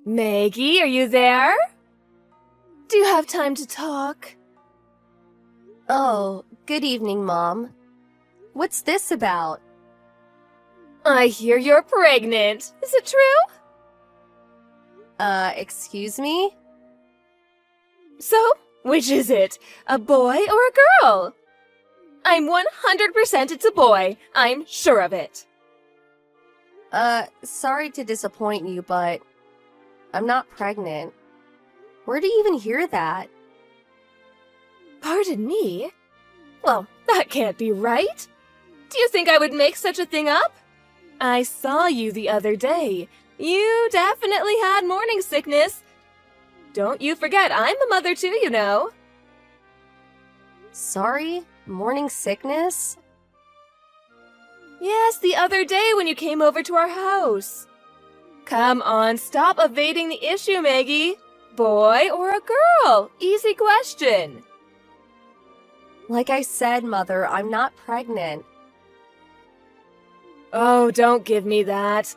Maggie, are you there? Do you have time to talk? Oh, good evening, Mom. What's this about? I hear you're pregnant. Is it true? Excuse me? So, which is it? A boy or a girl? I'm 100% it's a boy. I'm sure of it. Sorry to disappoint you, but I'm not pregnant. Where do you even hear that? Pardon me? Well, that can't be right. Do you think I would make such a thing up? I saw you the other day. You definitely had morning sickness. Don't you forget, I'm a mother too, you know. Sorry? Morning sickness? Yes, the other day when you came over to our house. Come on, stop evading the issue, Maggie. Boy or a girl? Easy question. Like I said, Mother, I'm not pregnant. Oh, don't give me that.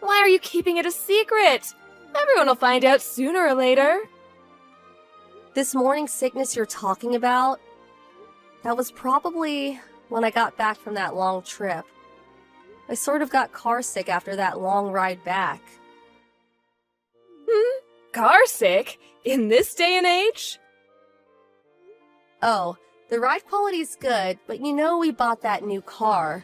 Why are you keeping it a secret? Everyone will find out sooner or later. This morning sickness you're talking about, that was probably when I got back from that long trip. I sort of got car sick after that long ride back. Car sick? In this day and age? Oh, the ride quality's good, but you know we bought that new car.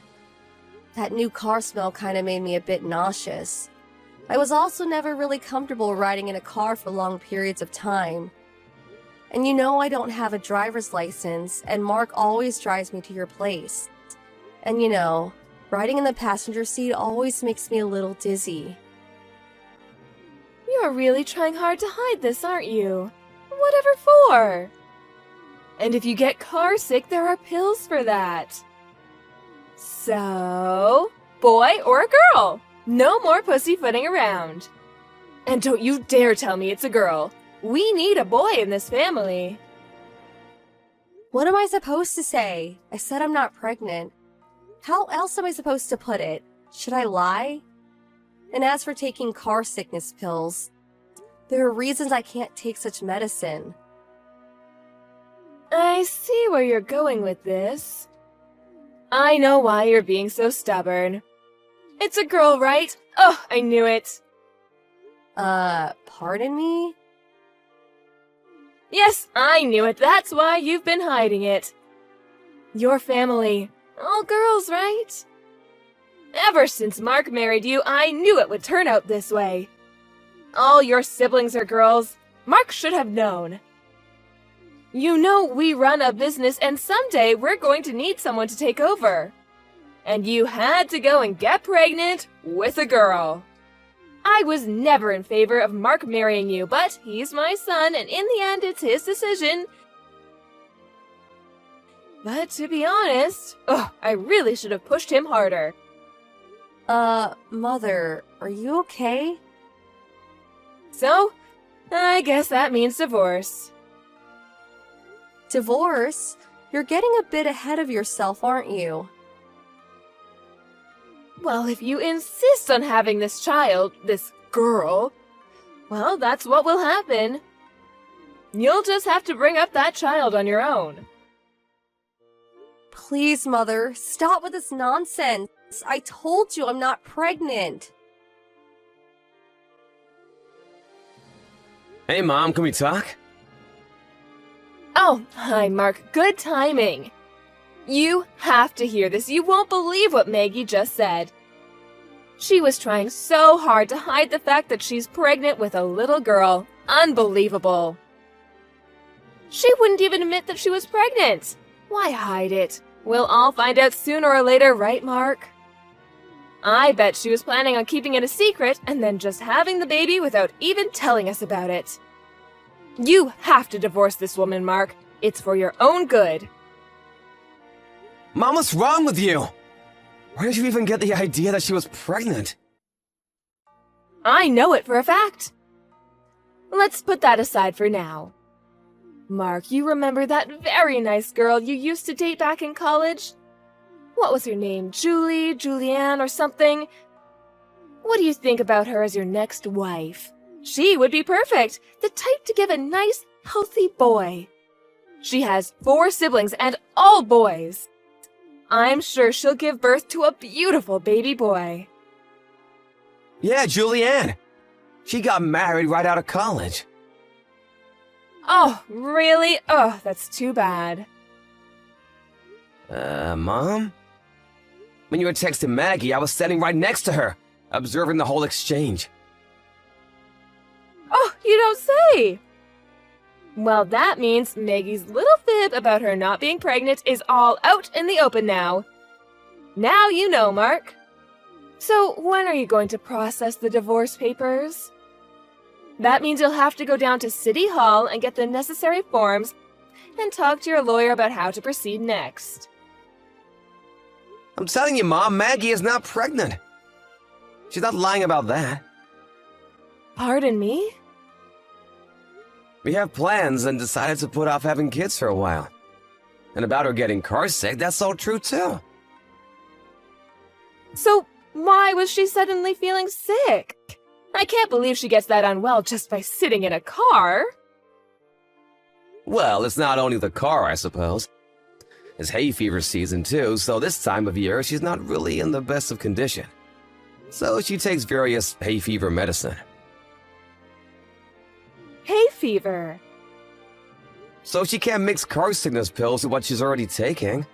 That new car smell kind of made me a bit nauseous. I was also never really comfortable riding in a car for long periods of time. And you know I don't have a driver's license, and Mark always drives me to your place. And you know, riding in the passenger seat always makes me a little dizzy. You're really trying hard to hide this, aren't you? Whatever for? And if you get car sick, there are pills for that. So, boy or a girl? No more pussyfooting around. And don't you dare tell me it's a girl. We need a boy in this family. What am I supposed to say? I said I'm not pregnant. How else am I supposed to put it? Should I lie? And as for taking car sickness pills, there are reasons I can't take such medicine. I see where you're going with this. I know why you're being so stubborn. It's a girl, right? Oh, I knew it. Pardon me? Yes, I knew it. That's why you've been hiding it. Your family, all girls, right? Ever since Mark married you, I knew it would turn out this way. All your siblings are girls. Mark should have known. You know we run a business and someday we're going to need someone to take over. And you had to go and get pregnant with a girl. I was never in favor of Mark marrying you, but he's my son and in the end it's his decision. But to be honest, I really should have pushed him harder. Mother, are you okay? So, I guess that means divorce. Divorce? You're getting a bit ahead of yourself, aren't you? Well, if you insist on having this child, this girl, well, that's what will happen. You'll just have to bring up that child on your own. Please, Mother, stop with this nonsense. I told you I'm not pregnant. Hey, Mom, can we talk? Oh, hi, Mark. Good timing. You have to hear this. You won't believe what Maggie just said. She was trying so hard to hide the fact that she's pregnant with a little girl. Unbelievable. She wouldn't even admit that she was pregnant. Why hide it? We'll all find out sooner or later, right, Mark? I bet she was planning on keeping it a secret and then just having the baby without even telling us about it. You have to divorce this woman, Mark. It's for your own good. Mom, what's wrong with you? Where did you even get the idea that she was pregnant? I know it for a fact. Let's put that aside for now. Mark, you remember that very nice girl you used to date back in college? What was her name? Julianne, or something? What do you think about her as your next wife? She would be perfect, the type to give a nice, healthy boy. She has 4 siblings and all boys. I'm sure she'll give birth to a beautiful baby boy. Yeah, Julianne. She got married right out of college. Oh, really? Oh, that's too bad. Mom? When you were texting Maggie, I was standing right next to her, observing the whole exchange. Oh, you don't say! Well, that means Maggie's little fib about her not being pregnant is all out in the open now. Now you know, Mark. So, when are you going to process the divorce papers? That means you'll have to go down to City Hall and get the necessary forms and talk to your lawyer about how to proceed next. I'm telling you, Mom, Maggie is not pregnant. She's not lying about that. Pardon me? We have plans and decided to put off having kids for a while. And about her getting car sick, that's all true too. So, why was she suddenly feeling sick? I can't believe she gets that unwell just by sitting in a car. Well, it's not only the car, I suppose. It's hay fever season too, so this time of year she's not really in the best of condition. So she takes various hay fever medicine. Hay fever. So she can't mix car sickness pills with what she's already taking.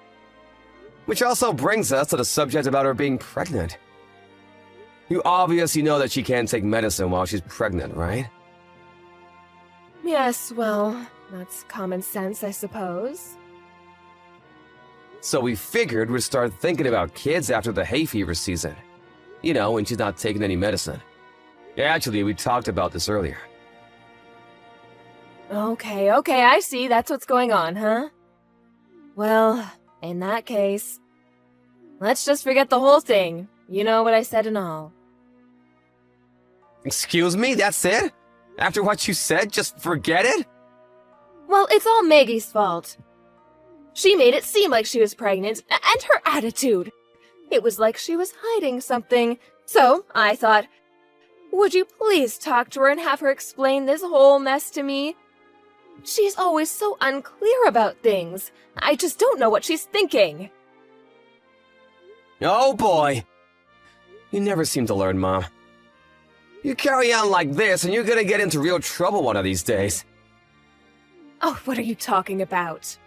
Which also brings us to the subject about her being pregnant. You obviously know that she can't take medicine while she's pregnant, right? Yes, well, that's common sense, I suppose. So we figured we'd start thinking about kids after the hay fever season. You know, when she's not taking any medicine. Actually, we talked about this earlier. Okay, I see. That's what's going on, huh? Well, in that case, let's just forget the whole thing. You know what I said and all. Excuse me, that's it? After what you said, just forget it? Well, it's all Maggie's fault. She made it seem like she was pregnant, and her attitude. It was like she was hiding something. So, I thought, would you please talk to her and have her explain this whole mess to me? She's always so unclear about things. I just don't know what she's thinking. Oh boy! You never seem to learn, Mom. You carry on like this and you're gonna get into real trouble one of these days. Oh, what are you talking about?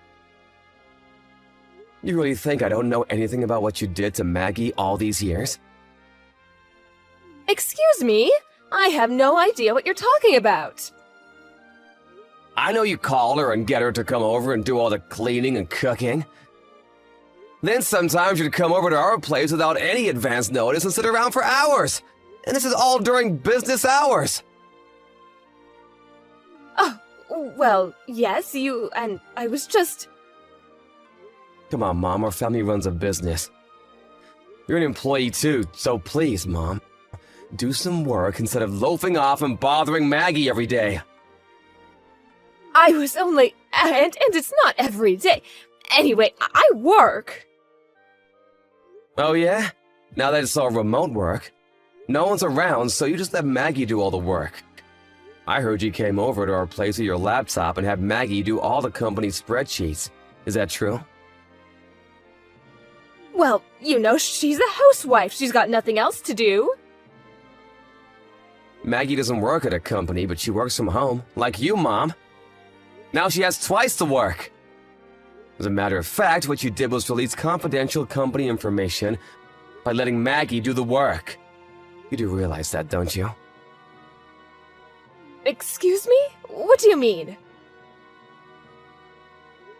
You really think I don't know anything about what you did to Maggie all these years? Excuse me? I have no idea what you're talking about. I know you call her and get her to come over and do all the cleaning and cooking. Then sometimes you'd come over to our place without any advance notice and sit around for hours. And this is all during business hours. Oh, well, yes, and I was just... Come on, Mom, our family runs a business. You're an employee too, so please, Mom, do some work instead of loafing off and bothering Maggie every day. I was only... And it's not every day. Anyway, I work. Oh yeah? Now that it's all remote work. No one's around, so you just let Maggie do all the work. I heard you came over to our place with your laptop and had Maggie do all the company's spreadsheets. Is that true? Well, you know, she's a housewife. She's got nothing else to do. Maggie doesn't work at a company, but she works from home, like you, Mom. Now she has twice the work. As a matter of fact, what you did was release confidential company information by letting Maggie do the work. You do realize that, don't you? Excuse me? What do you mean?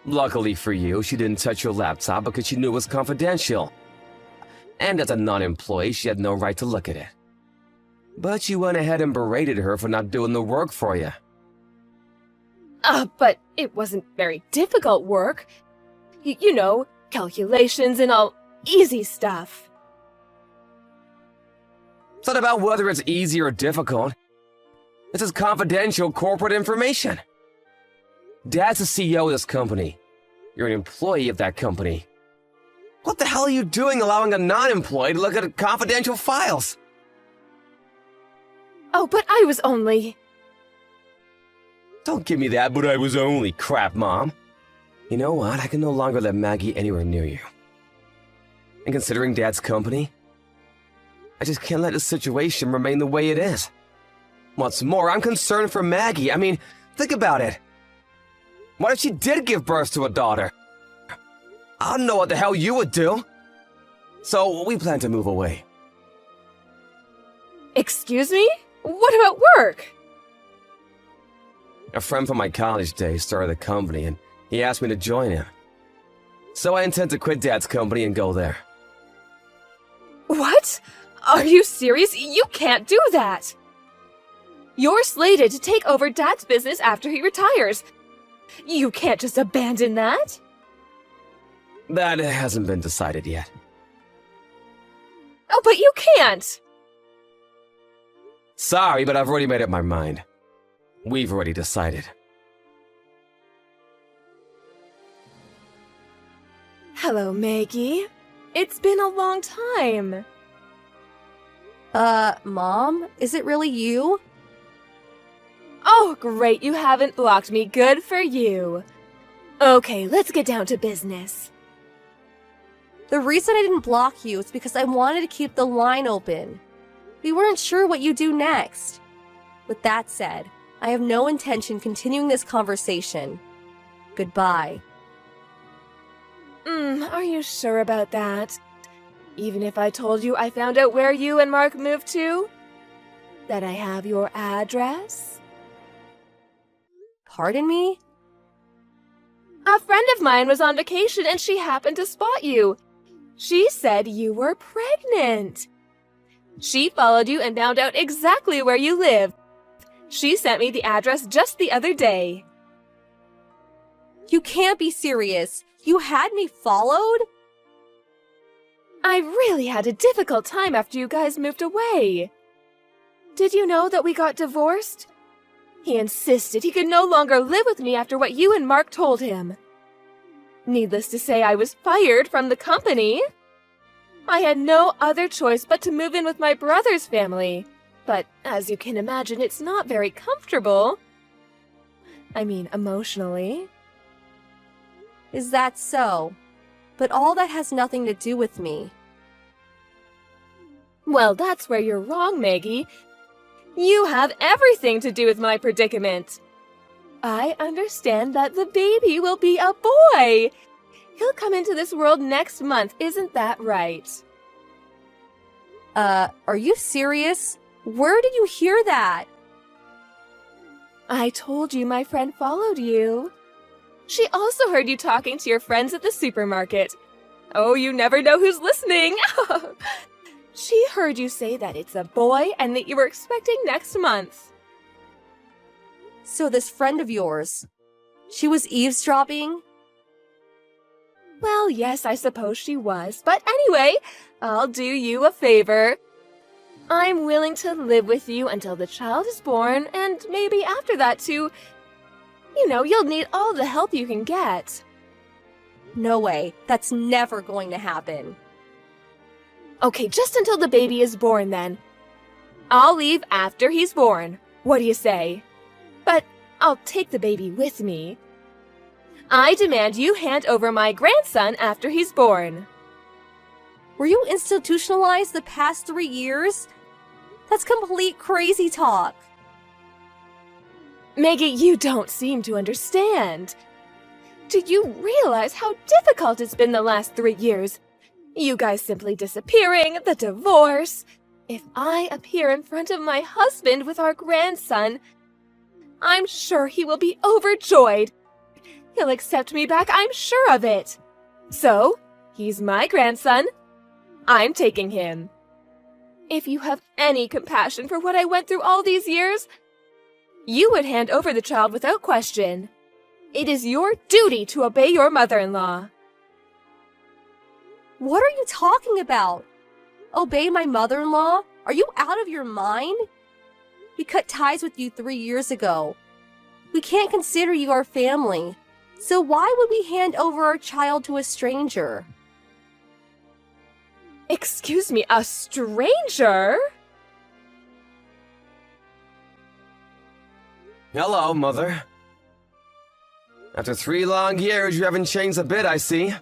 Luckily for you, she didn't touch your laptop because she knew it was confidential. And as a non-employee, she had no right to look at it. But you went ahead and berated her for not doing the work for you. But it wasn't very difficult work. You know, calculations and all easy stuff. It's not about whether it's easy or difficult. This is confidential corporate information. Dad's the CEO of this company. You're an employee of that company. What the hell are you doing allowing a non-employee to look at confidential files? Oh, but I was only... Don't give me that, but I was only crap, Mom. You know what? I can no longer let Maggie anywhere near you. And considering Dad's company, I just can't let the situation remain the way it is. What's more, I'm concerned for Maggie. I mean, think about it. What if she did give birth to a daughter? I don't know what the hell you would do. So, we plan to move away. Excuse me? What about work? A friend from my college days started a company, and he asked me to join him. So I intend to quit Dad's company and go there. What? Are you serious? You can't do that! You're slated to take over Dad's business after he retires. You can't just abandon that. That hasn't been decided yet. Oh, but you can't! Sorry, but I've already made up my mind. We've already decided. Hello, Maggie. It's been a long time. Mom? Is it really you? Oh, great, you haven't blocked me. Good for you. Okay, let's get down to business. The reason I didn't block you is because I wanted to keep the line open. We weren't sure what you'd do next. With that said, I have no intention continuing this conversation. Goodbye. Are you sure about that? Even if I told you I found out where you and Mark moved to? That I have your address? Pardon me? A friend of mine was on vacation and she happened to spot you. She said you were pregnant. She followed you and found out exactly where you live. She sent me the address just the other day. You can't be serious. You had me followed? I really had a difficult time after you guys moved away. Did you know that we got divorced? He insisted he could no longer live with me after what you and Mark told him. Needless to say, I was fired from the company. I had no other choice but to move in with my brother's family. But as you can imagine, it's not very comfortable. I mean, emotionally. Is that so? But all that has nothing to do with me. Well, that's where you're wrong, Maggie. You have everything to do with my predicament. I understand that the baby will be a boy. He'll come into this world next month, isn't that right? Are you serious? Where did you hear that? I told you my friend followed you. She also heard you talking to your friends at the supermarket. Oh, you never know who's listening. She heard you say that it's a boy and that you were expecting next month. So this friend of yours, she was eavesdropping? Well, yes, I suppose she was. But anyway, I'll do you a favor. I'm willing to live with you until the child is born, and maybe after that too. You know, you'll need all the help you can get. No way. That's never going to happen. Okay, just until the baby is born then. I'll leave after he's born. What do you say? But I'll take the baby with me. I demand you hand over my grandson after he's born. Were you institutionalized the past 3 years? That's complete crazy talk. Maggie, you don't seem to understand. Do you realize how difficult it's been the last 3 years? You guys simply disappearing, the divorce. If I appear in front of my husband with our grandson, I'm sure he will be overjoyed. He'll accept me back, I'm sure of it. So, he's my grandson. I'm taking him. If you have any compassion for what I went through all these years, you would hand over the child without question. It is your duty to obey your mother-in-law. What are you talking about? Obey my mother-in-law? Are you out of your mind? We cut ties with you 3 years ago. We can't consider you our family. So why would we hand over our child to a stranger? Excuse me, a stranger? Hello, Mother. After 3 long years, you haven't changed a bit, I see.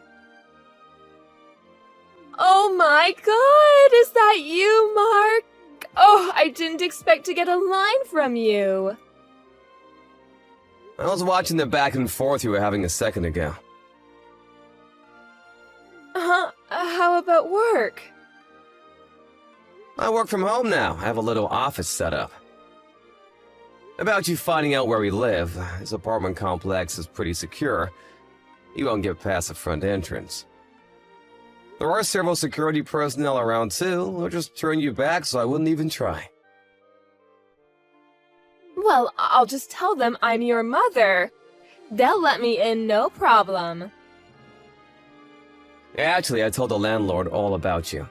Oh my god, is that you, Mark? Oh, I didn't expect to get a line from you. I was watching the back and forth you were having a second ago. How about work? I work from home now. I have a little office set up. About you finding out where we live, this apartment complex is pretty secure. You won't get past the front entrance. There are several security personnel around too. They'll just turn you back, so I wouldn't even try. Well, I'll just tell them I'm your mother. They'll let me in, no problem. Actually, I told the landlord all about you.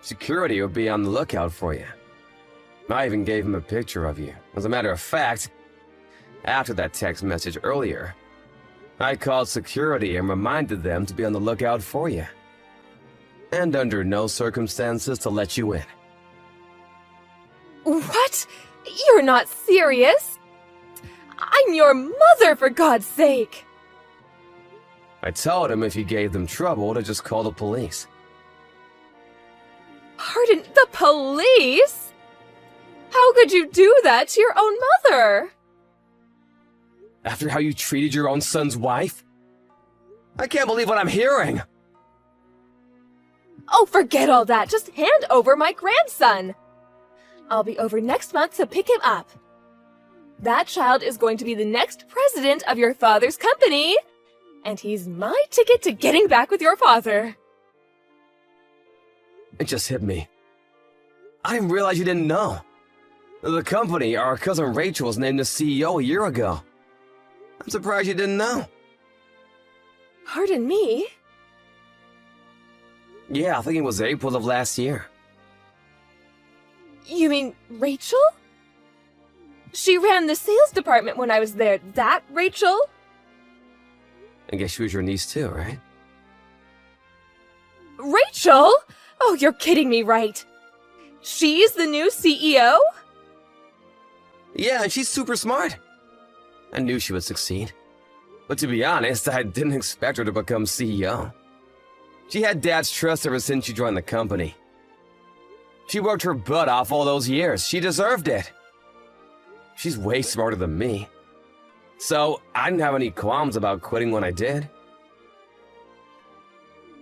Security will be on the lookout for you. I even gave him a picture of you. As a matter of fact, after that text message earlier, I called security and reminded them to be on the lookout for you. And under no circumstances to let you in. What? You're not serious? I'm your mother, for God's sake! I told him if he gave them trouble to just call the police. Pardon, the police? How could you do that to your own mother? After how you treated your own son's wife? I can't believe what I'm hearing! Oh, forget all that. Just hand over my grandson. I'll be over next month to pick him up. That child is going to be the next president of your father's company, and he's my ticket to getting back with your father. It just hit me. I didn't realize you didn't know. The company, our cousin Rachel, was named the CEO a year ago. I'm surprised you didn't know. Pardon me? Yeah, I think it was April of last year. You mean Rachel? She ran the sales department when I was there. That Rachel? I guess she was your niece too, right? Rachel? Oh, you're kidding me, right? She's the new CEO? Yeah, and she's super smart. I knew she would succeed. But to be honest, I didn't expect her to become CEO. She had Dad's trust ever since she joined the company. She worked her butt off all those years. She deserved it. She's way smarter than me. So, I didn't have any qualms about quitting when I did.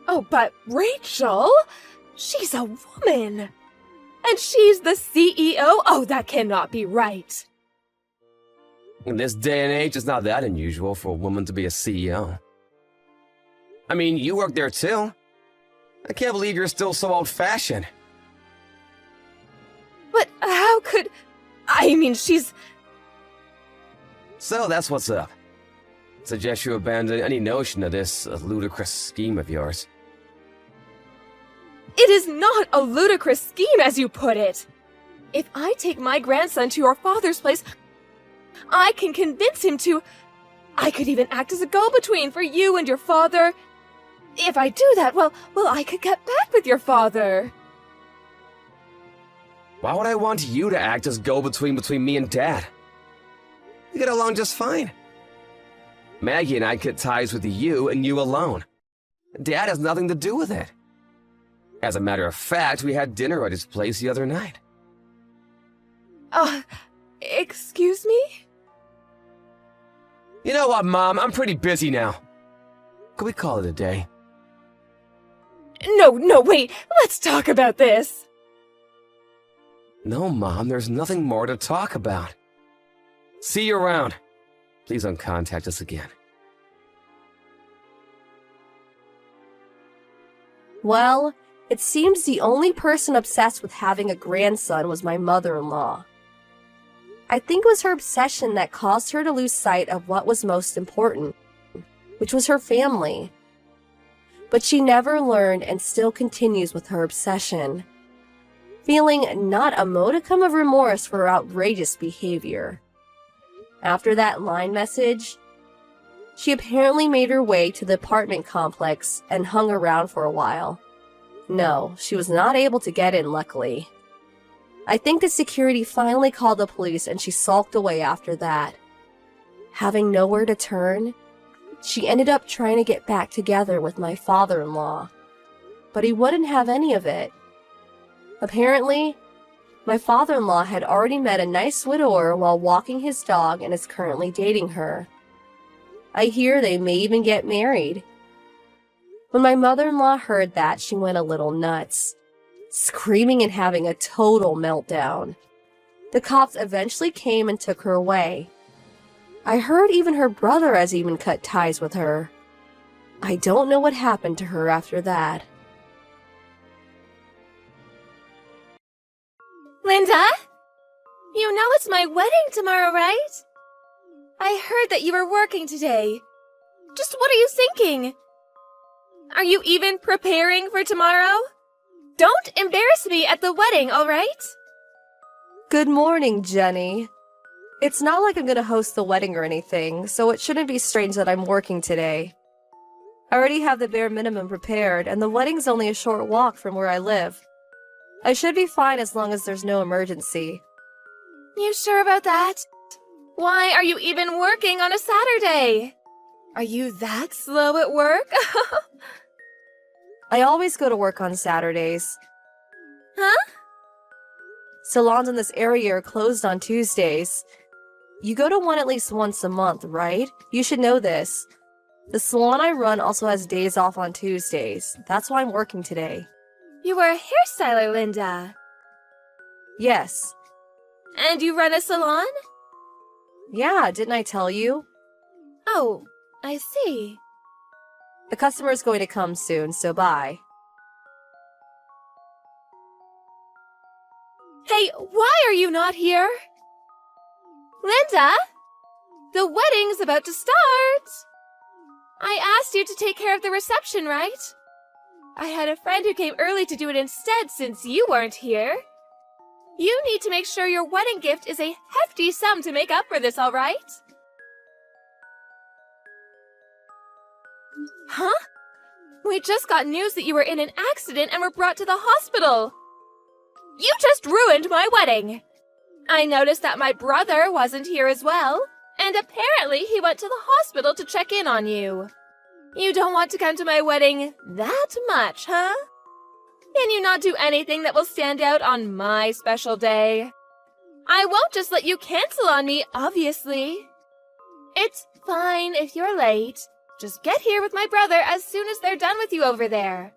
Oh, but Rachel? She's a woman. And she's the CEO? Oh, that cannot be right. In this day and age, it's not that unusual for a woman to be a CEO. I mean, you work there too. I can't believe you're still so old-fashioned. But how could... I mean, she's... So that's what's up. Suggest you abandon any notion of this ludicrous scheme of yours. It is not a ludicrous scheme, as you put it. If I take my grandson to your father's place, I can convince him to... I could even act as a go-between for you and your father. If I do that, well, I could get back with your father. Why would I want you to act as go-between between me and Dad? We get along just fine. Maggie and I cut ties with you and you alone. Dad has nothing to do with it. As a matter of fact, we had dinner at his place the other night. Excuse me? You know what, Mom? I'm pretty busy now. Could we call it a day? No, wait. Let's talk about this. No, Mom, there's nothing more to talk about. See you around. Please don't contact us again. Well, it seems the only person obsessed with having a grandson was my mother-in-law. I think it was her obsession that caused her to lose sight of what was most important, which was her family. But she never learned and still continues with her obsession, feeling not a modicum of remorse for her outrageous behavior. After that line message, she apparently made her way to the apartment complex and hung around for a while. No, she was not able to get in, luckily. I think the security finally called the police and she sulked away after that. Having nowhere to turn, she ended up trying to get back together with my father-in-law. But he wouldn't have any of it. Apparently, my father-in-law had already met a nice widower while walking his dog and is currently dating her. I hear they may even get married. When my mother-in-law heard that, she went a little nuts, screaming and having a total meltdown. The cops eventually came and took her away. I heard even her brother has even cut ties with her. I don't know what happened to her after that. Linda? You know it's my wedding tomorrow, right? I heard that you were working today. Just what are you thinking? Are you even preparing for tomorrow? Don't embarrass me at the wedding, all right? Good morning, Jenny. It's not like I'm gonna host the wedding or anything, so it shouldn't be strange that I'm working today. I already have the bare minimum prepared, and the wedding's only a short walk from where I live. I should be fine as long as there's no emergency. You sure about that? Why are you even working on a Saturday? Are you that slow at work? I always go to work on Saturdays. Huh? Salons in this area are closed on Tuesdays. You go to one at least once a month, right? You should know this. The salon I run also has days off on Tuesdays. That's why I'm working today. You are a hairstyler, Linda. Yes. And you run a salon? Yeah, didn't I tell you? Oh, I see. The customer's going to come soon, so bye. Hey, why are you not here? Linda? The wedding's about to start! I asked you to take care of the reception, right? I had a friend who came early to do it instead since you weren't here. You need to make sure your wedding gift is a hefty sum to make up for this, all right? Huh? We just got news that you were in an accident and were brought to the hospital. You just ruined my wedding. I noticed that my brother wasn't here as well, and apparently he went to the hospital to check in on you. You don't want to come to my wedding that much, huh? Can you not do anything that will stand out on my special day? I won't just let you cancel on me, obviously. It's fine if you're late. Just get here with my brother as soon as they're done with you over there.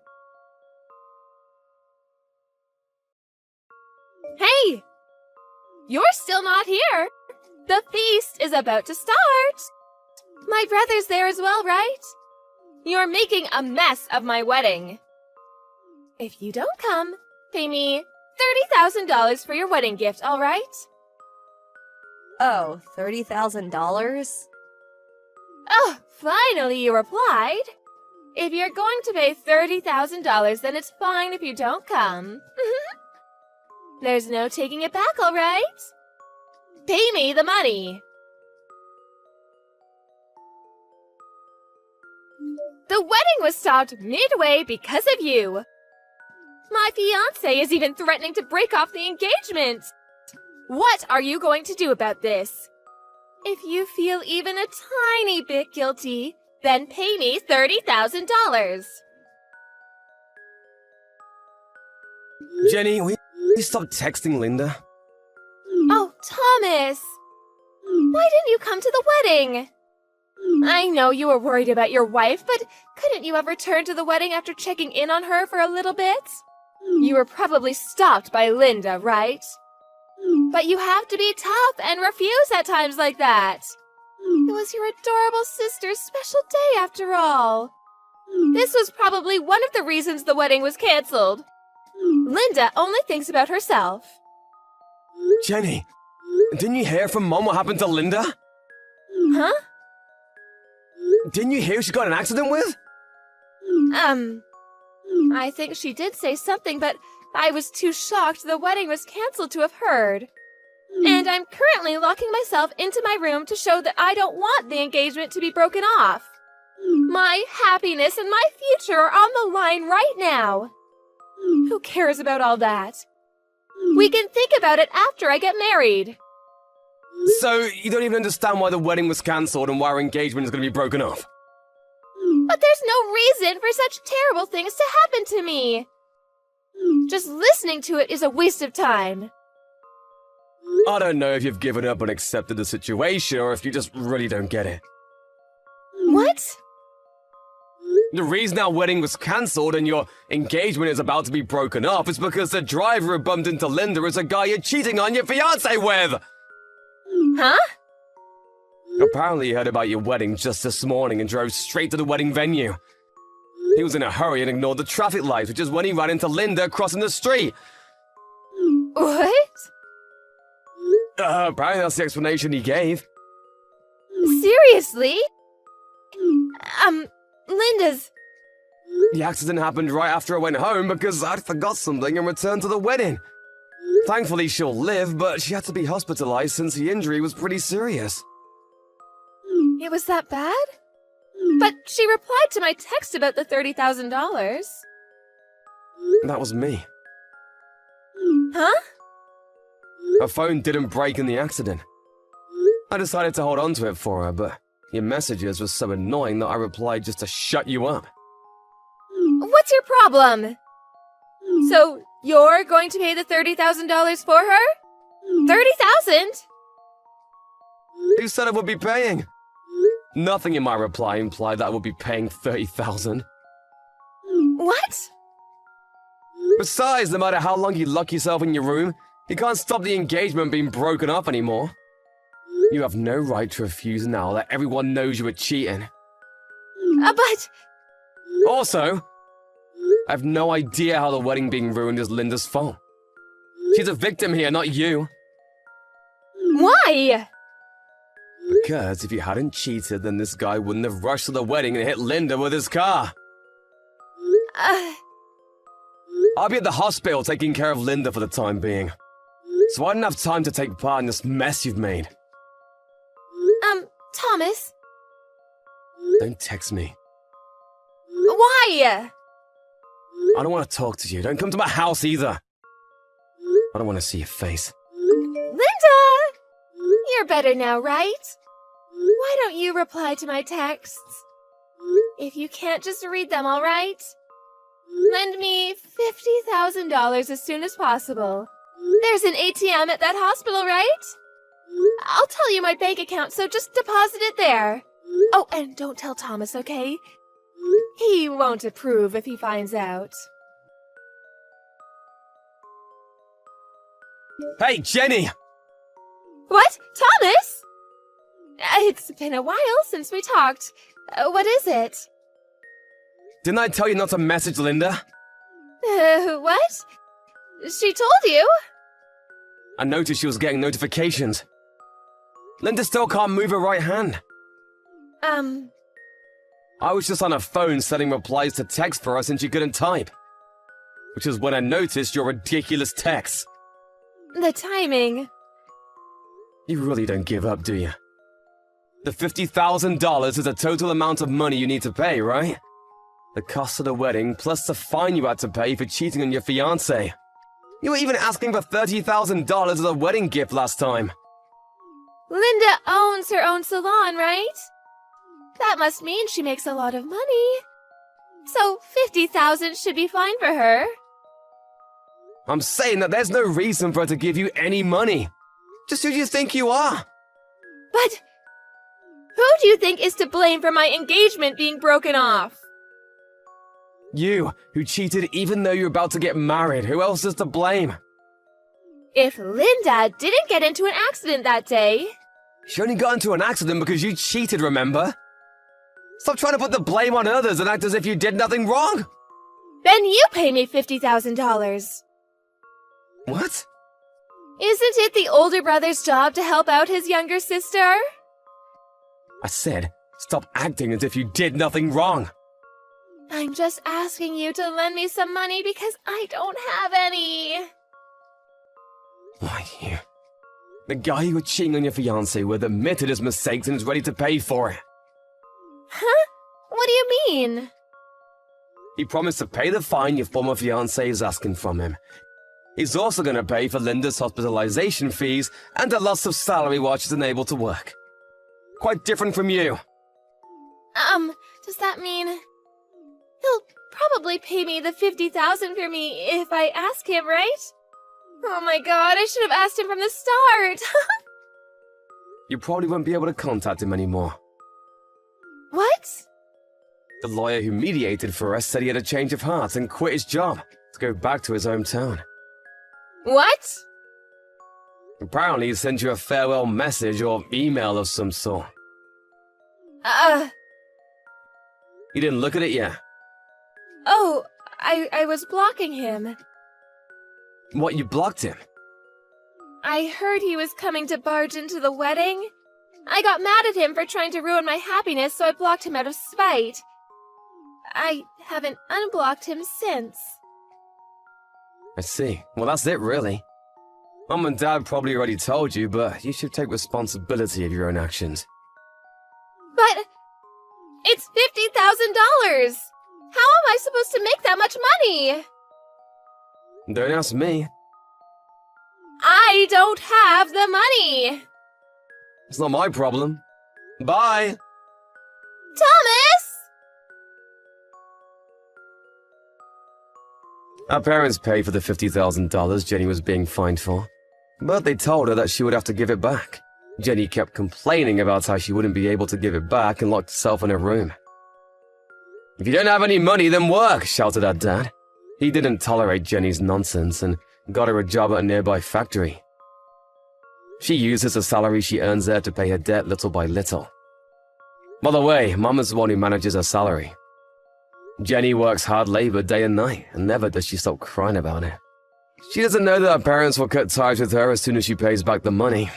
Hey! You're still not here. The feast is about to start. My brother's there as well, right? You're making a mess of my wedding. If you don't come, pay me $30,000 for your wedding gift, all right? Oh, $30,000? Oh, finally you replied. If you're going to pay $30,000, then it's fine if you don't come. There's no taking it back, all right? Pay me the money. The wedding was stopped midway because of you. My fiancé is even threatening to break off the engagement. What are you going to do about this? If you feel even a tiny bit guilty, then pay me $30,000. Jenny, will you stop texting Linda? Oh, Thomas! Why didn't you come to the wedding? I know you were worried about your wife, but couldn't you have returned to the wedding after checking in on her for a little bit? You were probably stopped by Linda, right? But you have to be tough and refuse at times like that. It was your adorable sister's special day after all. This was probably one of the reasons the wedding was canceled. Linda only thinks about herself. Jenny, didn't you hear from Mom what happened to Linda? Huh? Didn't you hear she got in an accident with? I think she did say something, but I was too shocked the wedding was canceled to have heard. And I'm currently locking myself into my room to show that I don't want the engagement to be broken off. My happiness and my future are on the line right now. Who cares about all that? We can think about it after I get married. So, you don't even understand why the wedding was cancelled and why our engagement is going to be broken off? But there's no reason for such terrible things to happen to me. Just listening to it is a waste of time. I don't know if you've given up and accepted the situation or if you just really don't get it. What? The reason our wedding was cancelled and your engagement is about to be broken off is because the driver who bumped into Linda is a guy you're cheating on your fiancé with! Huh? Apparently he heard about your wedding just this morning and drove straight to the wedding venue. He was in a hurry and ignored the traffic lights, which is when he ran into Linda crossing the street. What? Apparently that's the explanation he gave. Seriously? Linda's... The accident happened right after I went home because I'd forgot something and returned to the wedding. Thankfully she'll live, but she had to be hospitalized since the injury was pretty serious. It was that bad? But she replied to my text about the $30,000. That was me. Huh? Her phone didn't break in the accident. I decided to hold on to it for her, but your messages were so annoying that I replied just to shut you up. What's your problem? So, you're going to pay the $30,000 for her? $30,000? Who said I would be paying? Nothing in my reply implied that I would be paying $30,000. What? Besides, no matter how long you lock yourself in your room, you can't stop the engagement being broken up anymore. You have no right to refuse now that everyone knows you were cheating. But... Also, I have no idea how the wedding being ruined is Linda's fault. She's a victim here, not you. Why? Because if you hadn't cheated, then this guy wouldn't have rushed to the wedding and hit Linda with his car. I'll be at the hospital taking care of Linda for the time being. So I didn't have time to take part in this mess you've made. Thomas? Don't text me. Why? I don't want to talk to you. Don't come to my house either. I don't want to see your face. Linda! You're better now, right? Why don't you reply to my texts? If you can't just read them, all right? Lend me $50,000 as soon as possible. There's an ATM at that hospital, right? I'll tell you my bank account, so just deposit it there. Oh, and don't tell Thomas, okay? He won't approve if he finds out. Hey, Jenny! What? Thomas? It's been a while since we talked. What is it? Didn't I tell you not to message Linda? What? She told you? I noticed she was getting notifications. Linda still can't move her right hand. I was just on her phone sending replies to text for her since she couldn't type. Which is when I noticed your ridiculous texts. The timing. You really don't give up, do you? The $50,000 is the total amount of money you need to pay, right? The cost of the wedding, plus the fine you had to pay for cheating on your fiancé. You were even asking for $30,000 as a wedding gift last time. Linda owns her own salon, right? That must mean she makes a lot of money. So $50,000 should be fine for her. I'm saying that there's no reason for her to give you any money. Just who do you think you are? But who do you think is to blame for my engagement being broken off? You, who cheated even though you're about to get married. Who else is to blame? If Linda didn't get into an accident that day... She only got into an accident because you cheated, remember? Stop trying to put the blame on others and act as if you did nothing wrong! Then you pay me $50,000. What? Isn't it the older brother's job to help out his younger sister? I said, stop acting as if you did nothing wrong. I'm just asking you to lend me some money because I don't have any. Why, you... The guy you were cheating on your fiancé with admitted his mistakes and is ready to pay for it. Huh? What do you mean? He promised to pay the fine your former fiancé is asking from him. He's also going to pay for Linda's hospitalization fees and a loss of salary while she's unable to work. Quite different from you. Does that mean he'll probably pay me the $50,000 for me if I ask him, right? Oh my god, I should have asked him from the start. You probably won't be able to contact him anymore. What? The lawyer who mediated for us said he had a change of heart and quit his job to go back to his hometown. What? Apparently he sent you a farewell message or email of some sort. You didn't look at it yet? Oh, I was blocking him. What, you blocked him? I heard he was coming to barge into the wedding. I got mad at him for trying to ruin my happiness, so I blocked him out of spite. I haven't unblocked him since. I see. Well, that's it, really. Mom and Dad probably already told you, but you should take responsibility of your own actions. But it's $50,000! How am I supposed to make that much money? Don't ask me. I don't have the money! It's not my problem. Bye! Thomas! Our parents paid for the $50,000 Jenny was being fined for, but they told her that she would have to give it back. Jenny kept complaining about how she wouldn't be able to give it back and locked herself in her room. "If you don't have any money, then work," shouted her dad. He didn't tolerate Jenny's nonsense and got her a job at a nearby factory. She uses the salary she earns there to pay her debt little by little. By the way, Mom is the one who manages her salary. Jenny works hard labor day and night, and never does she stop crying about it. She doesn't know that her parents will cut ties with her as soon as she pays back the money.